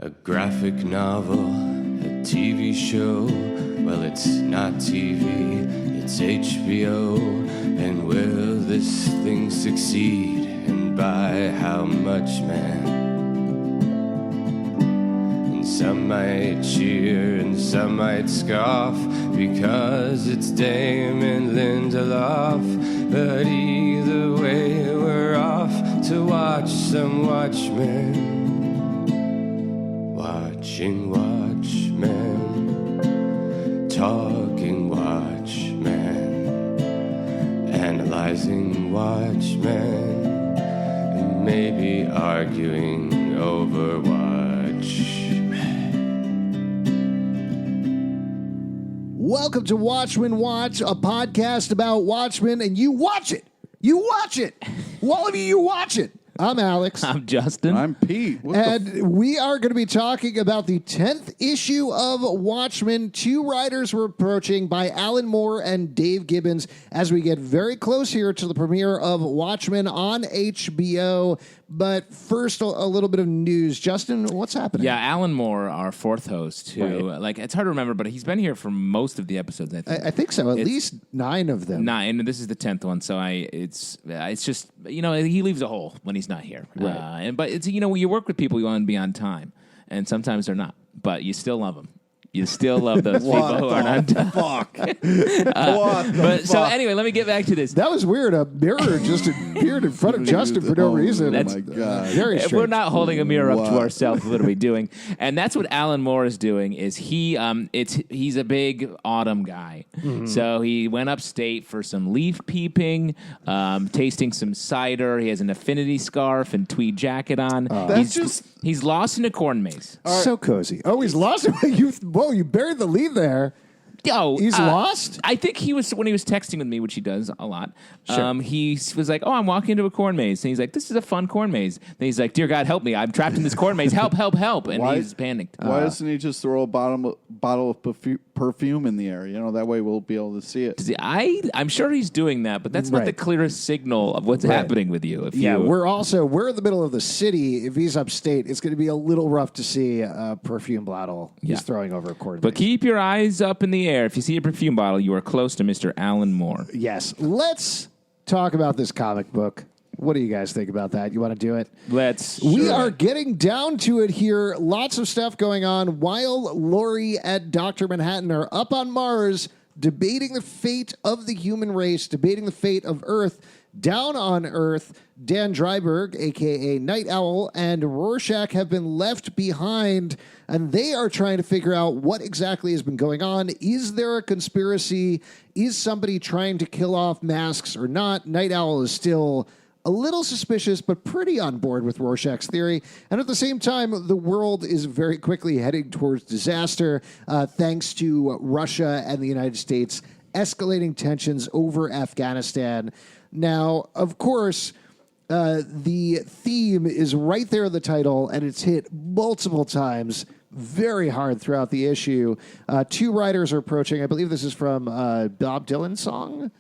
A graphic novel, a TV show. Well, it's not TV, it's HBO. And will this thing succeed? And by how much, man? And some might cheer and some might scoff because it's Damon Lindelof. But either way, we're off to watch some Watchmen. Watching Watchmen, talking Watchmen, analyzing Watchmen, and maybe arguing over Watchmen. Welcome to Watchmen Watch, a podcast about Watchmen, and you watch it. You watch it. All of you watch it. I'm Alex. I'm Justin. I'm Pete. We are going to be talking about the 10th issue of Watchmen. Two writers were approaching by Alan Moore and Dave Gibbons as we get very close here to the premiere of Watchmen on HBO. But first, a little bit of news. Justin, what's happening? Yeah, Alan Moore, our fourth host, who, it's hard to remember, but he's been here for most of the episodes, I think. I think so. At least 9 of them. 9, and this is the 10th one, so it's just, he leaves a hole when he's not here. Right. But it's, when you work with people, you want to be on time, and sometimes they're not, but you still love them. You still love those people who are not done. Fuck. So anyway, let me get back to this. That was weird. A mirror just appeared in front of Justin for no reason. Oh my God. Very strange. If we're not holding a mirror up to ourselves, what are we doing? And that's what Alan Moore is doing. Is he's a big autumn guy. Mm-hmm. So he went upstate for some leaf peeping, tasting some cider. He has an affinity scarf and tweed jacket on. He's lost in a corn maze. So cozy. Oh, he's lost. You buried the lead there. Oh, he's lost? I think when he was texting with me, which he does a lot, he was like, I'm walking into a corn maze. And he's like, this is a fun corn maze. Then he's like, dear God, help me. I'm trapped in this corn maze. Help, help, help. And he's panicked. Why doesn't he just throw a bottle of perfume in the air? That way we'll be able to see it. I'm sure he's doing that, but that's not the clearest signal of what's happening with you. We're in the middle of the city. If he's upstate, it's going to be a little rough to see a perfume bottle he's throwing over a corn maze. But keep your eyes up in the air. If you see a perfume bottle, you are close to Mr. Alan Moore. Yes. Let's talk about this comic book. What do you guys think about that? You want to do it? We are getting down to it here. Lots of stuff going on while Laurie and Dr. Manhattan are up on Mars debating the fate of the human race, debating the fate of Earth. Down on Earth, Dan Dreiberg, a.k.a. Nite Owl, and Rorschach have been left behind, and they are trying to figure out what exactly has been going on. Is there a conspiracy? Is somebody trying to kill off masks or not? Nite Owl is still a little suspicious, but pretty on board with Rorschach's theory. And at the same time, the world is very quickly heading towards disaster, thanks to Russia and the United States escalating tensions over Afghanistan. Now, of course, the theme is right there in the title, and it's hit multiple times very hard throughout the issue. Two writers are approaching. I believe this is from Bob Dylan's song.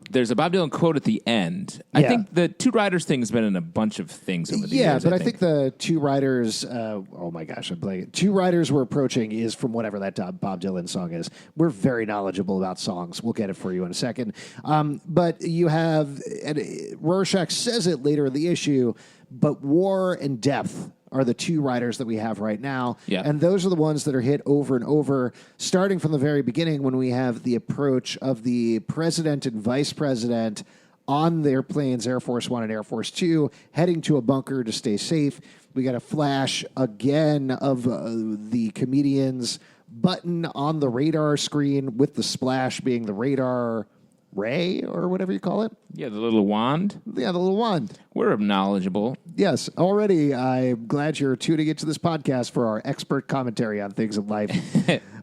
There's a Bob Dylan quote at the end. I think the two writers thing has been in a bunch of things over the years. Yeah, but I think the two writers, oh my gosh, I'm blanking. Two writers we're approaching is from whatever that Bob Dylan song is. We're very knowledgeable about songs. We'll get it for you in a second. But you have, and Rorschach says it later in the issue, but war and depth are the two writers that we have right now. Yeah. And those are the ones that are hit over and over, starting from the very beginning when we have the approach of the president and vice president on their planes, Air Force One and Air Force Two, heading to a bunker to stay safe. We got a flash again of the comedian's button on the radar screen, with the splash being the radar ray or whatever you call it. Yeah, the little wand. Yeah, the little wand. We're knowledgeable. Yes, already I'm glad you're tuning into this podcast for our expert commentary on things in life.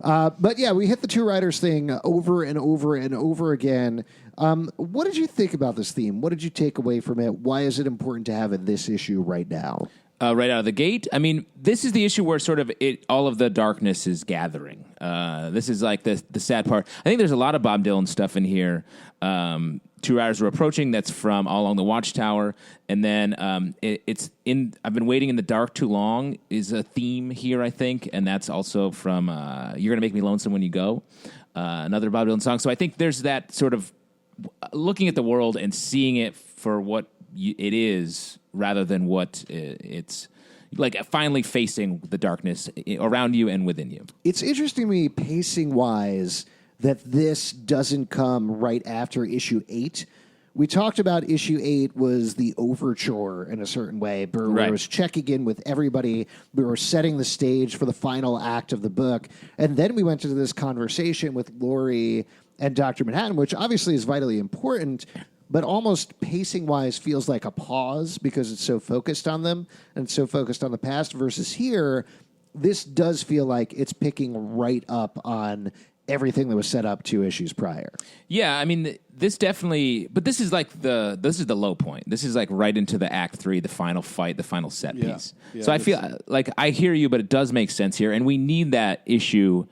But yeah, we hit the two writers thing over and over and over again. What did you think about this theme? What did you take away from it? Why is it important to have in this issue right now? Right out of the gate. I mean, this is the issue where sort of all of the darkness is gathering. This is like the sad part. I think there's a lot of Bob Dylan stuff in here. 2 Hours We're Approaching, that's from All Along the Watchtower. And then it's in I've Been Waiting in the Dark Too Long is a theme here, I think. And that's also from You're Gonna Make Me Lonesome When You Go, another Bob Dylan song. So I think there's that sort of looking at the world and seeing it for what it is rather than what it's like, finally facing the darkness around you and within you. It's interesting to me, pacing-wise, that this doesn't come right after issue 8. We talked about issue 8 was the overture in a certain way. Brewer was checking in with everybody. We were setting the stage for the final act of the book. And then we went into this conversation with Laurie and Dr. Manhattan, which obviously is vitally important, but almost pacing-wise feels like a pause because it's so focused on them and so focused on the past, versus here, this does feel like it's picking right up on everything that was set up 2 issues prior. Yeah, I mean, this definitely, but this is like this is the low point. This is like right into the Act 3, the final fight, the final set piece. Yeah, so I feel like I hear you, but it does make sense here, and we need that issue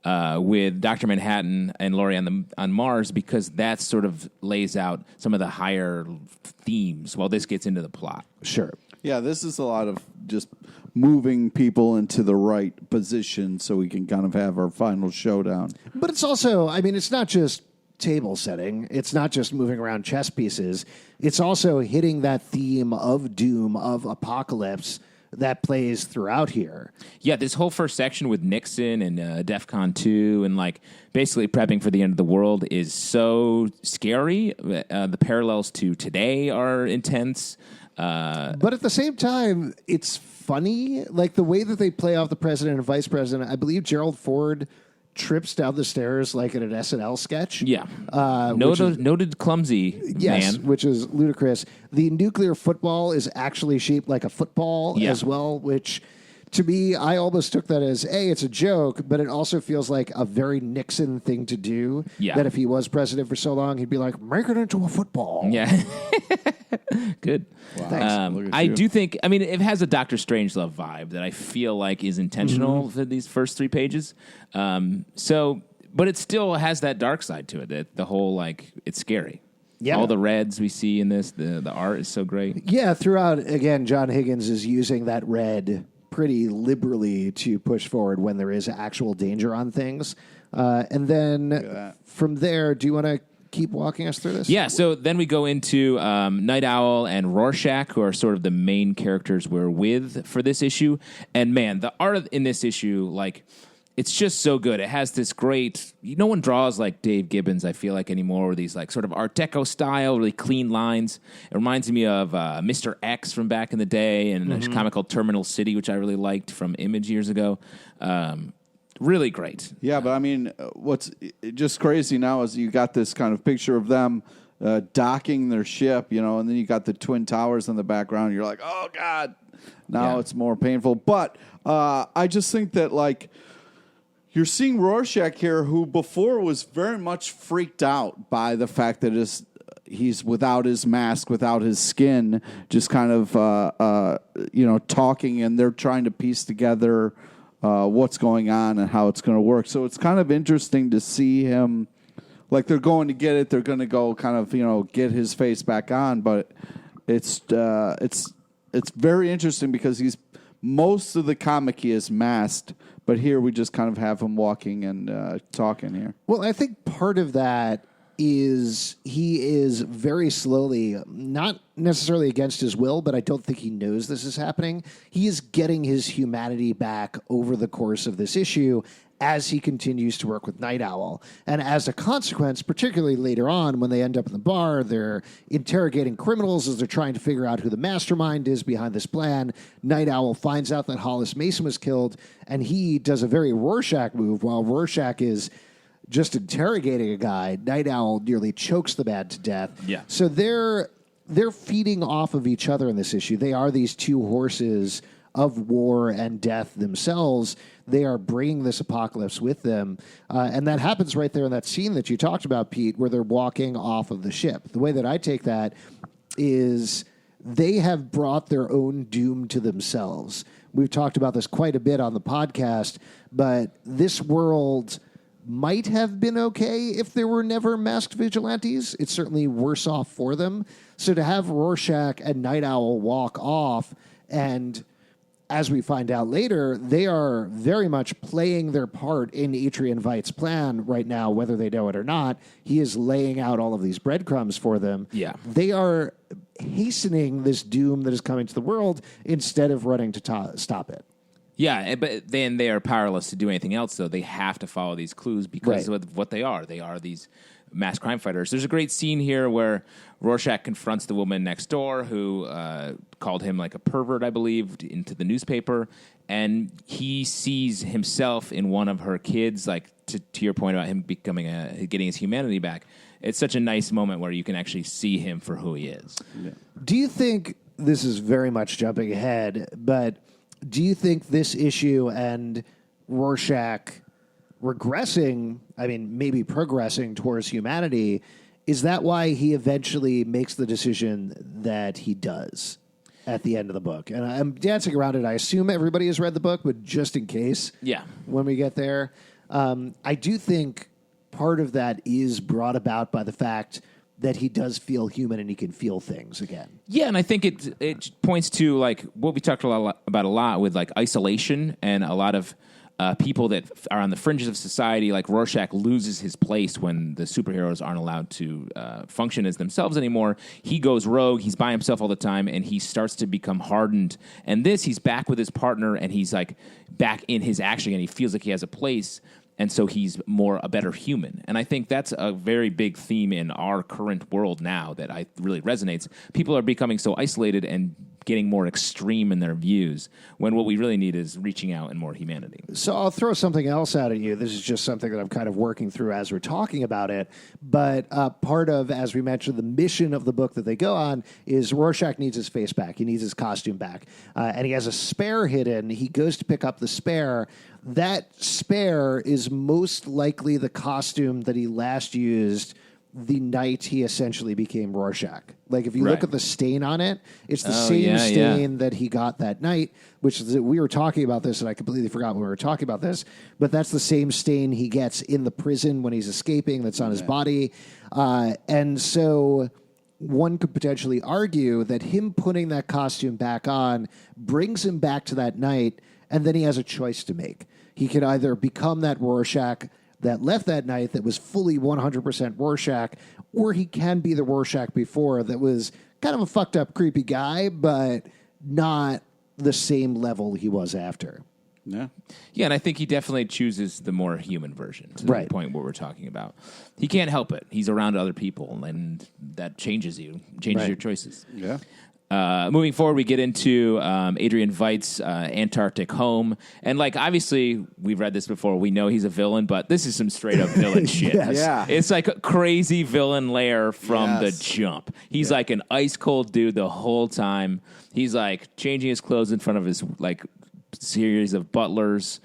with Dr. Manhattan and Laurie on Mars, because that sort of lays out some of the higher themes while this gets into the plot. Sure. Yeah, this is a lot of just moving people into the right position so we can kind of have our final showdown. But it's also, I mean, it's not just table setting. It's not just moving around chess pieces. It's also hitting that theme of doom, of apocalypse that plays throughout here. Yeah, this whole first section with Nixon and DEFCON 2 and like basically prepping for the end of the world is so scary. The parallels to today are intense. But at the same time, it's funny. Like the way that they play off the president and vice president. I believe Gerald Ford trips down the stairs like in an SNL sketch. Yeah. Noted clumsy man. Which is ludicrous. The nuclear football is actually shaped like a football as well, which to me, I almost took that as, A, it's a joke, but it also feels like a very Nixon thing to do. Yeah. That if he was president for so long, he'd be like, make it into a football. Yeah. Good. Wow. Thanks. I do think, I mean, it has a Dr. Strangelove vibe that I feel like is intentional for these first 3 pages. But it still has that dark side to it. The whole, like, it's scary. Yeah. All the reds we see in this, the art is so great. Yeah, throughout, again, John Higgins is using that red pretty liberally to push forward when there is actual danger on things. And then from there, do you want to keep walking us through this? Yeah, so then we go into Nite Owl and Rorschach, who are sort of the main characters we're with for this issue. And man, the art in this issue, like, it's just so good. It has this great, no one draws like Dave Gibbons, I feel like, anymore, with these like sort of Art Deco style, really clean lines. It reminds me of Mr. X from back in the day and a comic called Terminal City, which I really liked from Image years ago. Really great. Yeah, but I mean, what's just crazy now is you got this kind of picture of them docking their ship, you know, and then you got the Twin Towers in the background. You're like, oh, God, now it's more painful. But I just think that, like, you're seeing Rorschach here, who before was very much freaked out by the fact that he's without his mask, without his skin, just kind of, talking, and they're trying to piece together what's going on and how it's going to work. So it's kind of interesting to see him, like they're going to get it, they're going to go kind of, get his face back on, but it's very interesting because most of the comic he is masked, but here we just kind of have him walking and talking here. Well, I think part of that is he is very slowly, not necessarily against his will, but I don't think he knows this is happening. He is getting his humanity back over the course of this issue as he continues to work with Nite Owl. And as a consequence, particularly later on when they end up in the bar, they're interrogating criminals as they're trying to figure out who the mastermind is behind this plan. Nite Owl finds out that Hollis Mason was killed, and he does a very Rorschach move. While Rorschach is just interrogating a guy, Nite Owl nearly chokes the man to death. Yeah. So they're feeding off of each other in this issue. They are these two horses of war and death themselves. They are bringing this apocalypse with them. And that happens right there in that scene that you talked about, Pete, where they're walking off of the ship. The way that I take that is they have brought their own doom to themselves. we've talked about this quite a bit on the podcast, but this world might have been okay if there were never masked vigilantes. It's certainly worse off for them. So to have Rorschach and Nite Owl walk off, and as we find out later, they are very much playing their part in Adrian Veidt's plan right now, whether they know it or not. He is laying out all of these breadcrumbs for them. Yeah. They are hastening this doom that is coming to the world instead of running to stop it. Yeah, but then they are powerless to do anything else, though. They have to follow these clues because of what they are. They are these mass crime fighters. There's a great scene here where Rorschach confronts the woman next door who called him like a pervert, I believe, into the newspaper. And he sees himself in one of her kids, like to your point about him getting his humanity back. It's such a nice moment where you can actually see him for who he is. Yeah. Do you think, this is very much jumping ahead, but do you think this issue and Rorschach regressing, I mean, maybe progressing towards humanity, is that why he eventually makes the decision that he does at the end of the book? And I'm dancing around it. I assume everybody has read the book, but just in case, when we get there, I do think part of that is brought about by the fact that he does feel human and he can feel things again. Yeah, and I think it points to like what we talked about a lot with like isolation and a lot of people that are on the fringes of society. Like Rorschach loses his place when the superheroes aren't allowed to function as themselves anymore. He goes rogue. He's by himself all the time, and he starts to become hardened. And he's back with his partner, and he's like back in his action, and he feels like he has a place. And so he's a better human. And I think that's a very big theme in our current world now that really resonates. People are becoming so isolated and getting more extreme in their views when what we really need is reaching out and more humanity. So I'll throw something else out at you. This is just something that I'm kind of working through as we're talking about it. But part of, as we mentioned, the mission of the book that they go on is Rorschach needs his face back. He needs his costume back. And he has a spare hidden. He goes to pick up the spare. That spare is most likely the costume that he last used the night he essentially became Rorschach. Like, if you look at the stain on it, it's the same stain that he got that night, which is, we were talking about this, and I completely forgot when we were talking about this, but that's the same stain he gets in the prison when he's escaping that's on his body. And so one could potentially argue that him putting that costume back on brings him back to that night, and then he has a choice to make. He could either become that Rorschach that left that night that was fully 100% Rorschach, or he can be the Rorschach before that was kind of a fucked up, creepy guy, but not the same level he was after. Yeah. Yeah, and I think he definitely chooses the more human version to the point where we're talking about. He can't help it. He's around other people, and that changes you, changes your choices. Yeah. Moving forward, we get into Adrian Veidt's Antarctic home. And, like, obviously, we've read this before. We know he's a villain, but this is some straight-up villain shit. Yeah. It's like a crazy villain lair from the jump. He's like an ice-cold dude the whole time. He's, like, changing his clothes in front of his, like, series of butlers.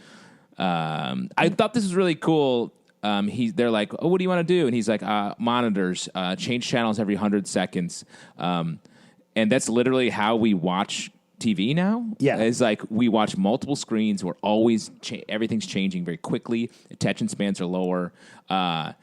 I thought this was really cool. They're like, oh, what do you want to do? And he's like, monitors, change channels every 100 seconds. And that's literally how we watch TV now. Yeah. It's like we watch multiple screens. We're always, everything's changing very quickly. Attention spans are lower. And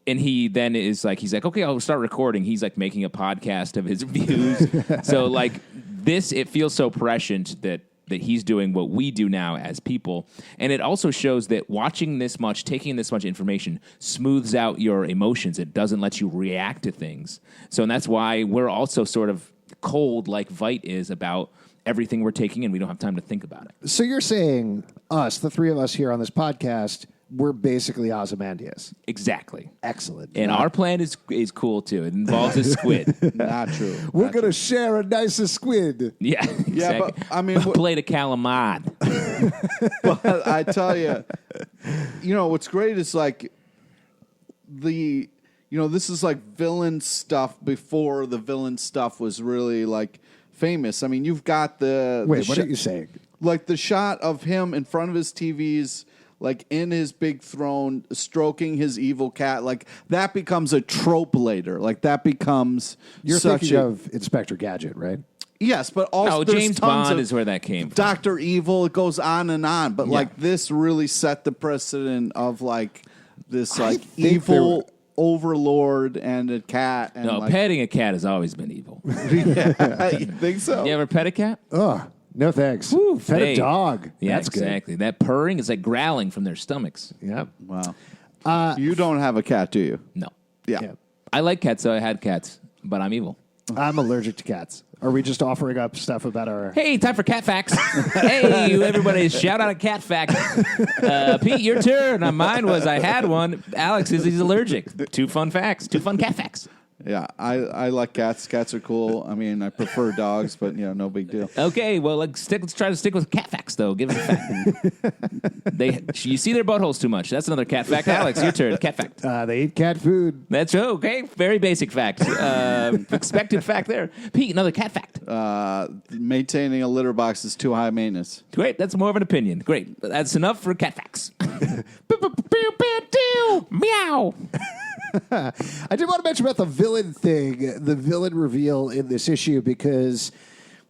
he then is like, he's like, okay, I'll start recording. He's like making a podcast of his views. So like this, it feels so prescient that he's doing what we do now as people. And it also shows that watching this much, taking this much information smooths out your emotions. It doesn't let you react to things. So, and that's why we're also sort of cold like Veidt is about everything we're taking in. We don't have time to think about it. So you're saying us, the three of us here on this podcast, we're basically Ozymandias. Exactly. Excellent. And our plan is cool, too. It involves a squid. Not true. We're going to share a nicer squid. Yeah, exactly. Yeah, but I mean, plate of calamari. But I tell you, what's great is like this is like villain stuff before the villain stuff was really like famous. I mean, you've got Wait, what are you saying? Like the shot of him in front of his TVs, like in his big throne, stroking his evil cat, like that becomes a trope later. Like that becomes You're thinking of Inspector Gadget, right? Yes, but also James Bond is where that came from. Dr. Evil, it goes on and on. But like this really set the precedent of like this like evil overlord and a cat. And no, petting a cat has always been evil. Yeah, you think so? You ever pet a cat? Oh, no thanks. Woo, Fed a dog. Yeah, That's exactly. That purring is like growling from their stomachs. good. Yep. Wow. You don't have a cat, do you? No. Yeah. I like cats, so I had cats, but I'm evil. I'm allergic to cats. Are we just offering up stuff about our... Hey, time for cat facts. Hey, everybody, shout out a cat fact. Pete, your turn. Mine was I had one. Alex he's allergic. 2 fun facts. 2 fun cat facts. Yeah, I like cats. Cats are cool. I mean, I prefer dogs, but, no big deal. Okay, well, let's try to stick with cat facts, though. Give it a fact. You see their buttholes too much. That's another cat fact. Alex, your turn. Cat fact. They eat cat food. That's okay. Very basic fact. Expected fact there. Pete, another cat fact. Maintaining a litter box is too high maintenance. Great. That's more of an opinion. Great. That's enough for cat facts. Meow. I did want to mention about the villain thing, the villain reveal in this issue, because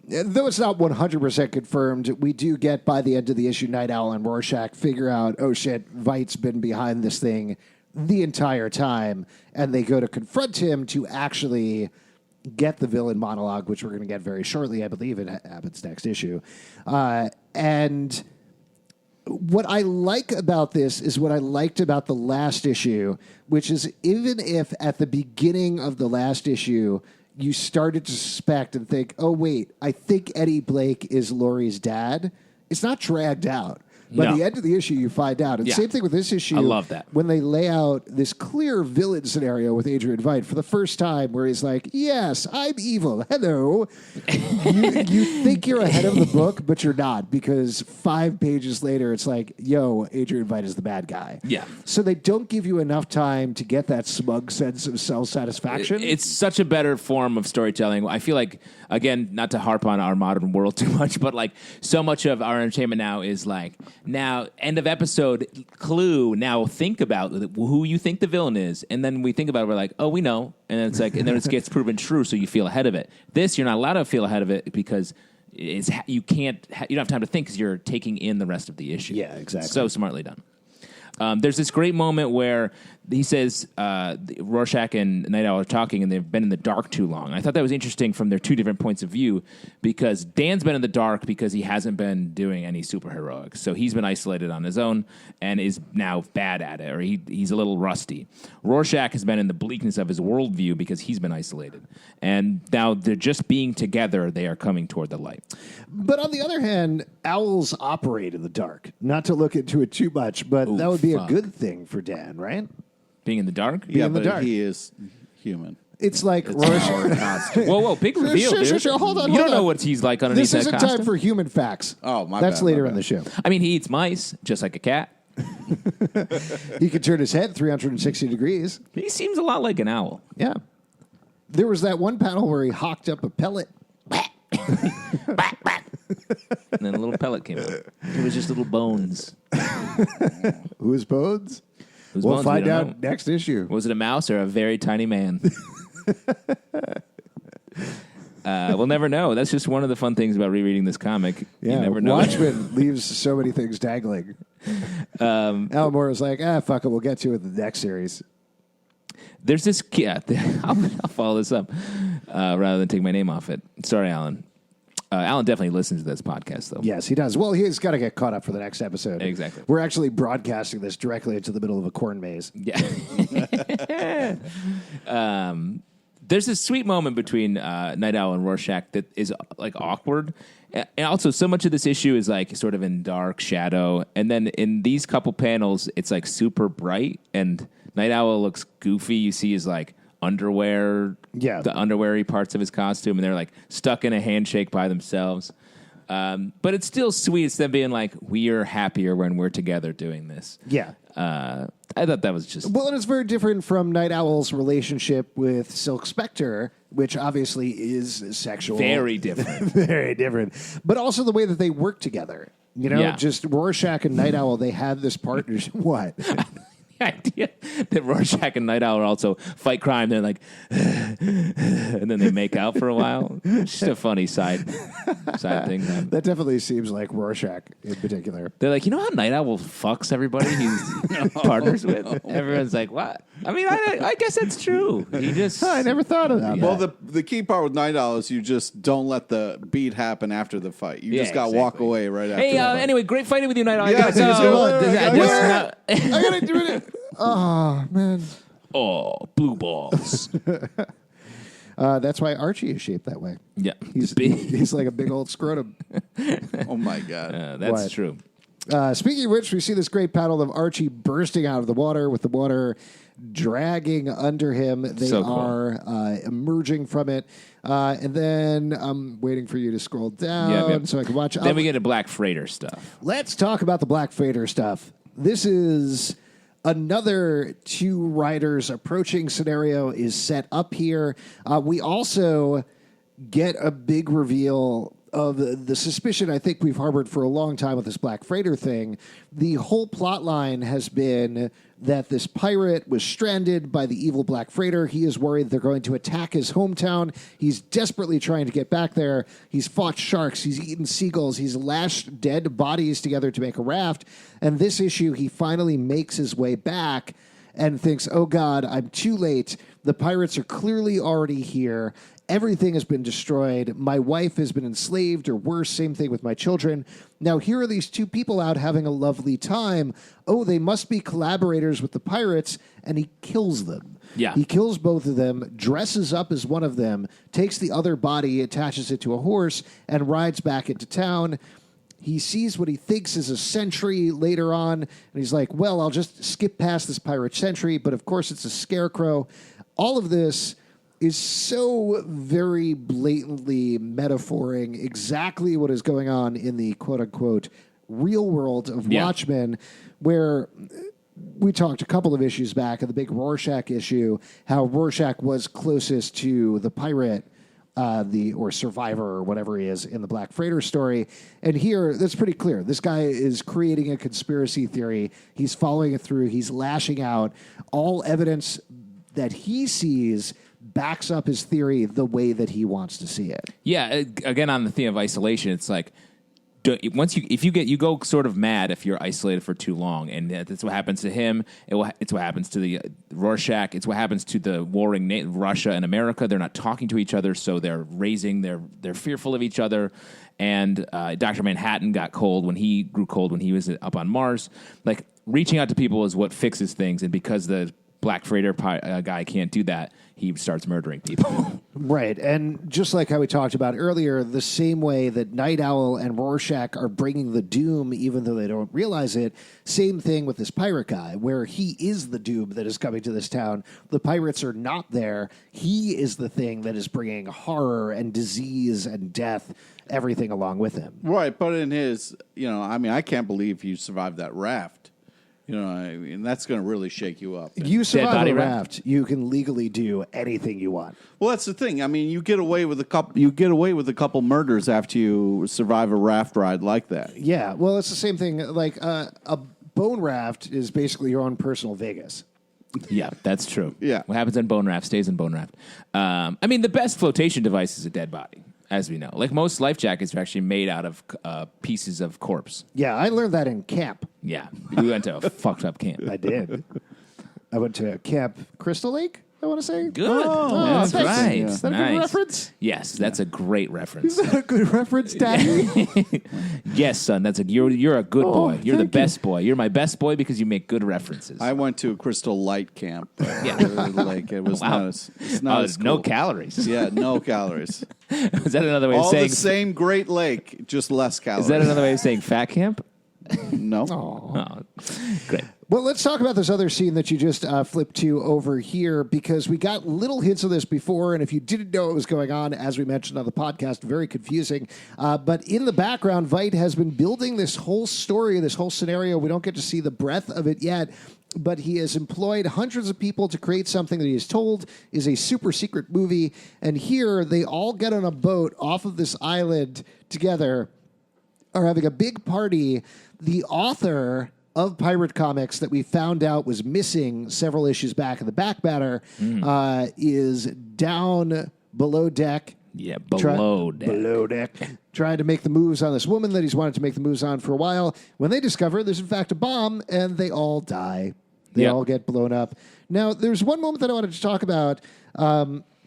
though it's not 100% confirmed, we do get by the end of the issue, Nite Owl and Rorschach figure out, oh shit, Vight's been behind this thing the entire time, and they go to confront him to actually get the villain monologue, which we're going to get very shortly. I believe it happens next issue. And what I like about this is what I liked about the last issue, which is even if at the beginning of the last issue you started to suspect and think, oh, wait, I think Eddie Blake is Laurie's dad, it's not dragged out. By the end of the issue, you find out. And same thing with this issue. I love that. When they lay out this clear villain scenario with Adrian Veidt for the first time where he's like, yes, I'm evil. Hello. you think you're ahead of the book, but you're not, because 5 pages later, it's like, yo, Adrian Veidt is the bad guy. Yeah. So they don't give you enough time to get that smug sense of self-satisfaction. It's such a better form of storytelling. I feel like, again, not to harp on our modern world too much, but like so much of our entertainment now is like, now, end of episode, clue, now think about who you think the villain is. And then we think about it, we're like, oh, we know. And then it's like, and then it gets proven true, so you feel ahead of it. This, you're not allowed to feel ahead of it because you don't have time to think because you're taking in the rest of the issue. Yeah, exactly. So smartly done. There's this great moment where he says Rorschach and Nite Owl are talking and they've been in the dark too long. I thought that was interesting from their 2 different points of view, because Dan's been in the dark because he hasn't been doing any superheroics. So he's been isolated on his own and is now bad at it, or he's a little rusty. Rorschach has been in the bleakness of his worldview because he's been isolated. And now they're just being together, they are coming toward the light. But on the other hand, owls operate in the dark. Not to look into it too much, but that would be a good thing for Dan, right? Being in the dark? In the dark. He is human. It's like Rorschach. Whoa, big reveal, Sure. Hold on. You don't know what he's like underneath this that isn't costume. time for human facts. Oh, my That's bad, later my in bad. the show. I mean, he eats mice, just like a cat. He can turn his head 360 degrees. He seems a lot like an owl. Yeah. There was that one panel where he hawked up a pellet. And then a little pellet came out. It was just little bones. Whose bones? Whose We'll bones? find We don't out know. next issue. Was it a mouse or a very tiny man? We'll never know. That's just one of the fun things about rereading this comic. Yeah, You never know. Watchmen leaves so many things dangling. Alan Moore was like, fuck it, we'll get to it in the next series. There's this kid. I'll follow this up rather than take my name off it. Sorry, Alan. Alan definitely listens to this podcast, though. Yes, he does. Well, he's got to get caught up for the next episode. Exactly. We're actually broadcasting this directly into the middle of a corn maze. Yeah. There's this sweet moment between Nite Owl and Rorschach that is like awkward. And also, so much of this issue is like sort of in dark shadow. And then in these couple panels, it's like super bright. And Nite Owl looks goofy. You see his like underwear, the underwear-y parts of his costume. And they're like stuck in a handshake by themselves. But it's still sweet. It's them being like, we are happier when we're together doing this. Yeah. I thought that was just... Well, and it's very different from Nite Owl's relationship with Silk Spectre, which obviously is sexual. Very different. Very different. But also the way that they work together. You know, just Rorschach and Nite Owl, they have this partnership. What? The idea that Rorschach and Nite Owl are also fight crime, they're like, and then they make out for a while. It's just a funny side thing. That definitely seems like Rorschach in particular. They're like, you know how Nite Owl fucks everybody he's partners with? Everyone's like, what? I mean, I guess that's true. He just... I never thought of that. Well, the key part with Nite Owl is you just don't let the beat happen after the fight. You just got to walk away right after. Hey, anyway, great fighting with you, Nite Owl. Yeah, I gotta do it. Oh, man. Oh, blue balls. That's why Archie is shaped that way. Yeah. He's like a big old scrotum. Oh, my God. That's true. Speaking of which, we see this great panel of Archie bursting out of the water with the water dragging under him. They are emerging from it. And then I'm waiting for you to scroll down so I can watch. Then we get to Black Freighter stuff. Let's talk about the Black Freighter stuff. This is another two riders approaching scenario is set up here. We also get a big reveal of the suspicion I think we've harbored for a long time with this Black Freighter thing. The whole plot line has been that this pirate was stranded by the evil Black Freighter. He is worried they're going to attack his hometown. He's desperately trying to get back there. He's fought sharks. He's eaten seagulls. He's lashed dead bodies together to make a raft. And this issue, he finally makes his way back and thinks, oh, God, I'm too late. The pirates are clearly already here. Everything has been destroyed. My wife has been enslaved, or worse, same thing with my children. Now, here are these two people out having a lovely time. Oh, they must be collaborators with the pirates, and he kills them. Yeah. He kills both of them, dresses up as one of them, takes the other body, attaches it to a horse, and rides back into town. He sees what he thinks is a sentry later on, and he's like, well, I'll just skip past this pirate sentry, but of course it's a scarecrow. All of this is so very blatantly metaphoring exactly what is going on in the quote-unquote real world of Watchmen, where we talked a couple of issues back in the big Rorschach issue, how Rorschach was closest to the pirate, or survivor, or whatever he is in the Black Freighter story. And here, that's pretty clear. This guy is creating a conspiracy theory. He's following it through. He's lashing out. All evidence that he sees backs up his theory the way that he wants to see it. Yeah, again, on the theme of isolation, it's like, you go sort of mad if you're isolated for too long, and that's what happens to him. It's what happens to the Rorschach. It's what happens to the warring Russia and America. They're not talking to each other, so they're fearful of each other. And Dr. Manhattan grew cold when he was up on Mars. Like, reaching out to people is what fixes things, and because the Black Freighter guy can't do that, he starts murdering people. Right. And just like how we talked about earlier, the same way that Nite Owl and Rorschach are bringing the doom, even though they don't realize it, same thing with this pirate guy, where he is the doom that is coming to this town. The pirates are not there. He is the thing that is bringing horror and disease and death, everything along with him. Right. But in his, I can't believe you survived that raft. That's going to really shake you up. You survive a raft, you can legally do anything you want. Well, that's the thing. I mean, you get away with a couple murders after you survive a raft ride like that. Yeah, well, it's the same thing. Like a bone raft is basically your own personal Vegas. Yeah, that's true. Yeah, what happens in bone raft stays in bone raft. The best flotation device is a dead body, as we know. Like, most life jackets are actually made out of pieces of corpse. Yeah, I learned that in camp. Yeah, we went to a fucked up camp. I did. I went to Camp Crystal Lake, I want to say. Good. That's right. Is that a good reference? Yes, that's a great reference. Is that a good reference, Daddy? Yes, son. You're a good boy. You're the best boy. You're my best boy because you make good references. I went to a Crystal Light camp. It was not as cool. No calories. Yeah, no calories. Is that another way of saying... All the same Great Lake, just less calories. Is that another way of saying fat camp? No. Oh, great. Well, let's talk about this other scene that you just flipped to over here, because we got little hints of this before, and if you didn't know what was going on, as we mentioned on the podcast, very confusing. But in the background, Veidt has been building this whole story, this whole scenario. We don't get to see the breadth of it yet, but he has employed hundreds of people to create something that he is told is a super secret movie. And here, they all get on a boat off of this island together, are having a big party. The author of Pirate Comics that we found out was missing several issues back in the back matter is down below deck. Yeah, below deck. Trying to make the moves on this woman that he's wanted to make the moves on for a while. When they discover there's in fact a bomb, and they all die. They all get blown up. Now, there's one moment that I wanted to talk about.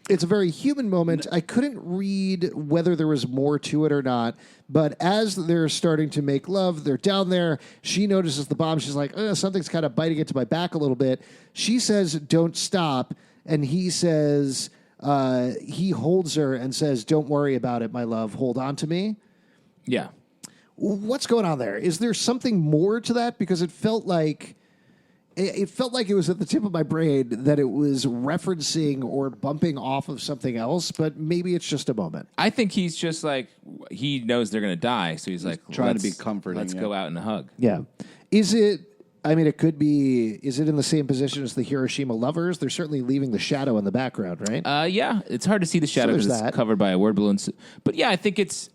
It's a very human moment. I couldn't read whether there was more to it or not, but as they're starting to make love, they're down there. She notices the bomb. She's like, something's kind of biting into my back a little bit. She says, don't stop. And he says, he holds her and says, don't worry about it, my love. Hold on to me. Yeah. What's going on there? Is there something more to that? Because it felt like it was at the tip of my brain that it was referencing or bumping off of something else, but maybe it's just a moment. I think he's just like, he knows they're going to die, so he's like, trying to be comforting. Let's go out and hug. Yeah. Is it... I mean, it could be... Is it in the same position as the Hiroshima lovers? They're certainly leaving the shadow in the background, right? Yeah. It's hard to see the shadow because it's covered by a word balloon. But yeah, I think it's...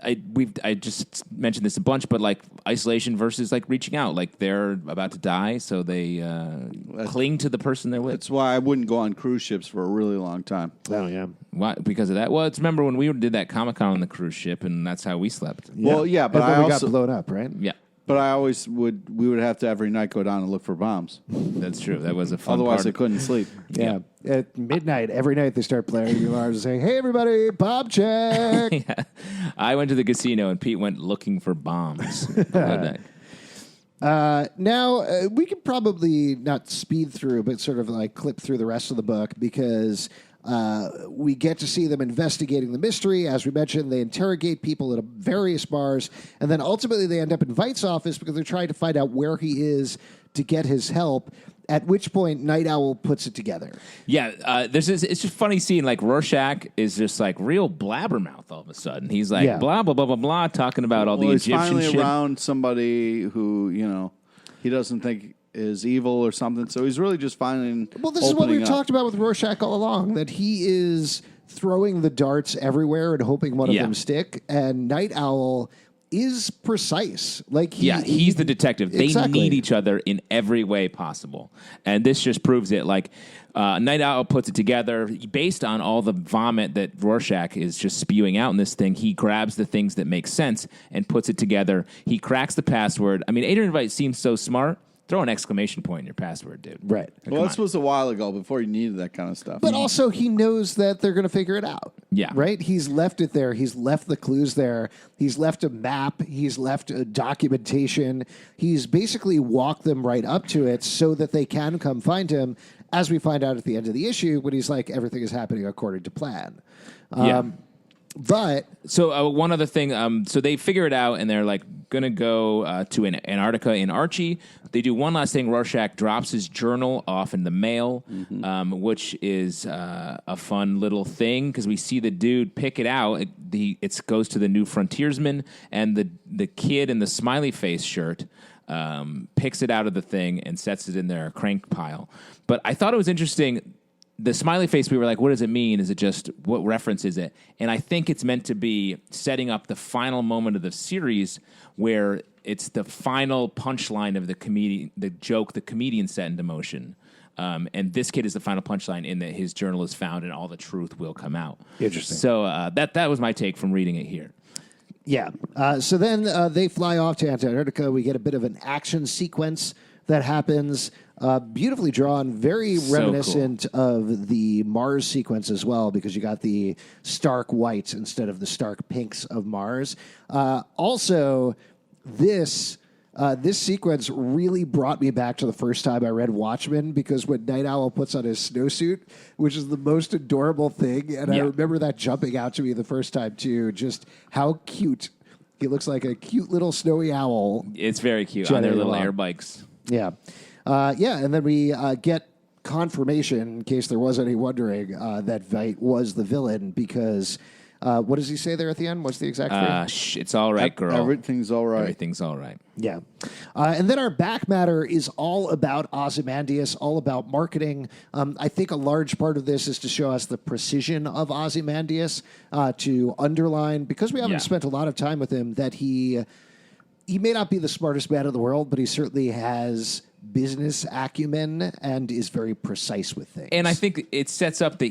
I just mentioned this a bunch, but like isolation versus like reaching out. Like they're about to die, so they cling to the person they're with. That's why I wouldn't go on cruise ships for a really long time. Oh, yeah. Why? Because of that? Well, it's remember when we did that Comic-Con on the cruise ship, and that's how we slept. Yeah. Well, yeah, but I got blown up, right? Yeah. But I always we would have to every night go down and look for bombs. That's true. That was a fun Otherwise, part. I couldn't sleep. Yeah. At midnight, every night they start playing the alarms and saying, hey, everybody, bomb check. Yeah. I went to the casino, and Pete went looking for bombs. Now, we could probably not speed through, but sort of like clip through the rest of the book because we get to see them investigating the mystery. As we mentioned, they interrogate people at various bars, and then ultimately they end up in Veight's office because they're trying to find out where he is to get his help. At which point, Nite Owl puts it together. Yeah, it's just funny seeing like Rorschach is just like real blabbermouth all of a sudden. He's like blah blah blah blah blah, talking about all the Egyptian he's finally shit. Around somebody who he doesn't think is evil or something. So he's really just finding. Well, this is what we've talked about with Rorschach all along, that he is throwing the darts everywhere and hoping one of them stick. And Nite Owl is precise. He's the detective. They need each other in every way possible. And this just proves it. Like, Nite Owl puts it together based on all the vomit that Rorschach is just spewing out in this thing. He grabs the things that make sense and puts it together. He cracks the password. I mean, Adrian Veidt seems so smart. Throw an exclamation point in your password, dude. Right. Well, this was a while ago before you needed that kind of stuff. But also, he knows that they're going to figure it out. Yeah. Right? He's left it there. He's left the clues there. He's left a map. He's left a documentation. He's basically walked them right up to it so that they can come find him, as we find out at the end of the issue when he's like, everything is happening according to plan. But so one other thing, so they figure it out and they're like gonna go to Antarctica in Archie. They do one last thing. Rorschach drops his journal off in the mail, which is a fun little thing because we see the dude pick it out. It goes to the New Frontiersman, and the kid in the smiley face shirt picks it out of the thing and sets it in their crank pile. But I thought it was interesting. The smiley face, we were like, what does it mean? Is it just, what reference is it? And I think it's meant to be setting up the final moment of the series where it's the final punchline of the joke the comedian set into motion. And this kid is the final punchline in that his journal is found and all the truth will come out. Interesting. So that was my take from reading it here. Yeah. So then they fly off to Antarctica. We get a bit of an action sequence that happens. Beautifully drawn, very reminiscent of the Mars sequence as well, because you got the stark whites instead of the stark pinks of Mars. Also, this sequence really brought me back to the first time I read Watchmen, because when Nite Owl puts on his snowsuit, which is the most adorable thing, and I remember that jumping out to me the first time too, just how cute. He looks like a cute little snowy owl. It's very cute on their little air bikes. Yeah. And then we get confirmation, in case there was any wondering, that Veidt was the villain, because what does he say there at the end? What's the exact phrase? It's all right, girl. Everything's all right. Everything's all right. Yeah. And then our back matter is all about Ozymandias, all about marketing. I think a large part of this is to show us the precision of Ozymandias, to underline, because we haven't spent a lot of time with him, that he he may not be the smartest man in the world, but he certainly has business acumen and is very precise with things. And I think it sets up that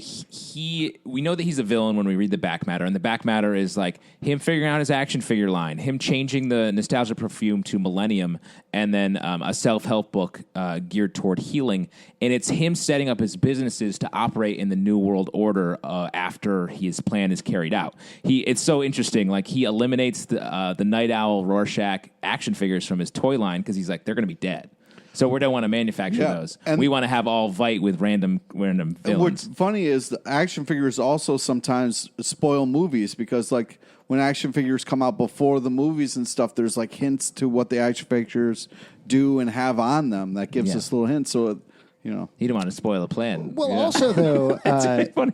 we know that he's a villain when we read the back matter, and the back matter is like him figuring out his action figure line, him changing the nostalgia perfume to Millennium, and then a self-help book geared toward healing. And it's him setting up his businesses to operate in the New World Order after his plan is carried out. It's so interesting. Like, he eliminates the Nite Owl Rorschach action figures from his toy line because he's like, they're going to be dead. So we don't want to manufacture those. And we want to have all Vite with random villains. What's funny is the action figures also sometimes spoil movies because, like, when action figures come out before the movies and stuff, there's, like, hints to what the action figures do and have on them. That gives us little hints. So, you know. You don't want to spoil a plan. Well, also, though... it's very funny.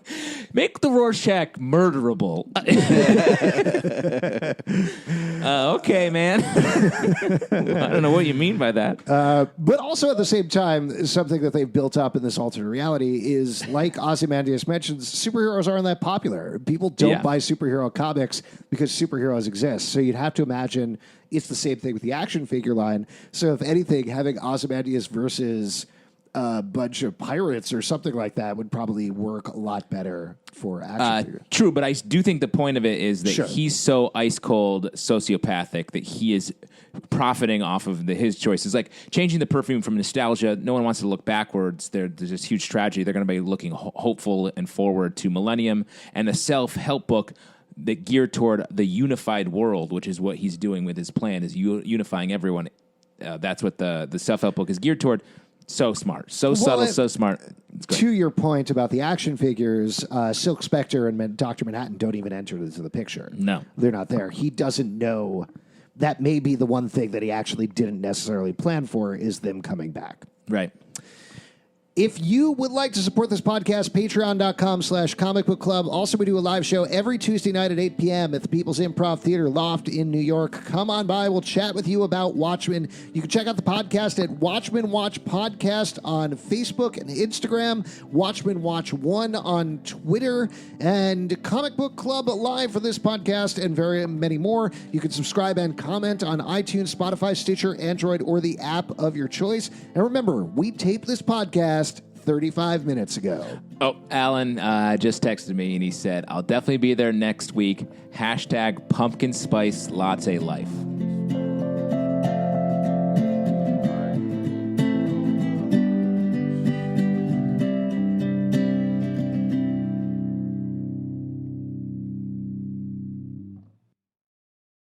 Make the Rorschach murderable. Okay, man. I don't know what you mean by that. But also, at the same time, something that they've built up in this alternate reality is, like Ozymandias mentions, superheroes aren't that popular. People don't buy superhero comics because superheroes exist. So you'd have to imagine it's the same thing with the action figure line. So if anything, having Ozymandias versus... a bunch of pirates or something like that would probably work a lot better for action figures. True, but I do think the point of it is that he's so ice-cold sociopathic that he is profiting off of his choices. Like changing the perfume from nostalgia, no one wants to look backwards. There's this huge tragedy. They're going to be looking hopeful and forward to Millennium, and the self-help book that geared toward the unified world, which is what he's doing with his plan, is unifying everyone. That's what the self-help book is geared toward. So smart. So subtle, so smart. To your point about the action figures, Silk Spectre and Dr. Manhattan don't even enter into the picture. No. They're not there. He doesn't know. That may be the one thing that he actually didn't necessarily plan for is them coming back. Right. If you would like to support this podcast, patreon.com/Comic Book Club. Also, we do a live show every Tuesday night at 8 p.m. at the People's Improv Theater Loft in New York. Come on by. We'll chat with you about Watchmen. You can check out the podcast at Watchmen Watch Podcast on Facebook and Instagram, Watchmen Watch 1 on Twitter, and Comic Book Club Live for this podcast and very many more. You can subscribe and comment on iTunes, Spotify, Stitcher, Android, or the app of your choice. And remember, we tape this podcast 35 minutes ago. Oh, Alan just texted me and he said, I'll definitely be there next week. #pumpkin spice latte life.